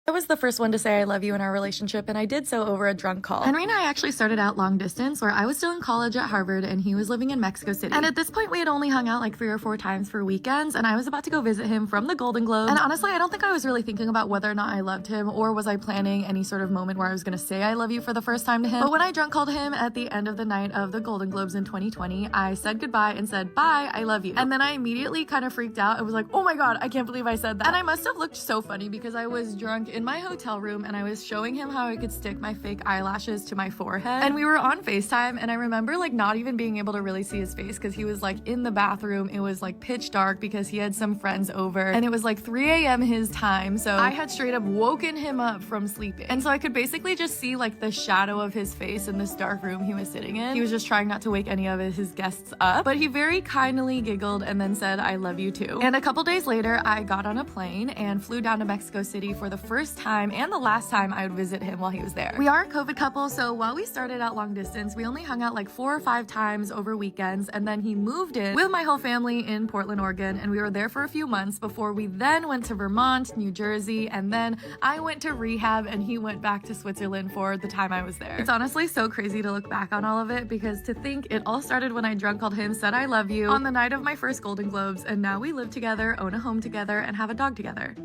I was the first one to say I love you in our relationship, and I did so over a drunk call. Henry and I actually started out long distance, where I was still in college at Harvard and he was living in Mexico City. And at this point, we had only hung out like 3 or 4 times for weekends, and I was about to go visit him from the Golden Globes. And honestly, I don't think I was really thinking about whether or not I loved him, or was I planning any sort of moment where I was gonna say I love you for the first time to him. But when I drunk called him at the end of the night of the Golden Globes in 2020, I said goodbye and said, bye, I love you. And then I immediately kind of freaked out and was like, oh my god, I can't believe I said that. And I must have looked so funny because I was drunk in my hotel room and I was showing him how I could stick my fake eyelashes to my forehead. And we were on FaceTime, and I remember like not even being able to really see his face because he was like in the bathroom. It was like pitch dark because he had some friends over, and it was like 3 a.m. his time. So I had straight up woken him up from sleeping. And so I could basically just see like the shadow of his face in this dark room he was sitting in. He was just trying not to wake any of his guests up, but he very kindly giggled and then said, I love you too. And a couple days later, I got on a plane and flew down to Mexico City for the first time and the last time I would visit him while he was there. We are a COVID couple, so while we started out long distance, we only hung out like 4 or 5 times over weekends, and then he moved in with my whole family in Portland, Oregon, and we were there for a few months before we then went to Vermont, New Jersey, and then I went to rehab and he went back to Switzerland for the time I was there. It's honestly so crazy to look back on all of it, because to think it all started when I drunk called him, said I love you on the night of my first Golden Globes, and now we live together, own a home together, and have a dog together.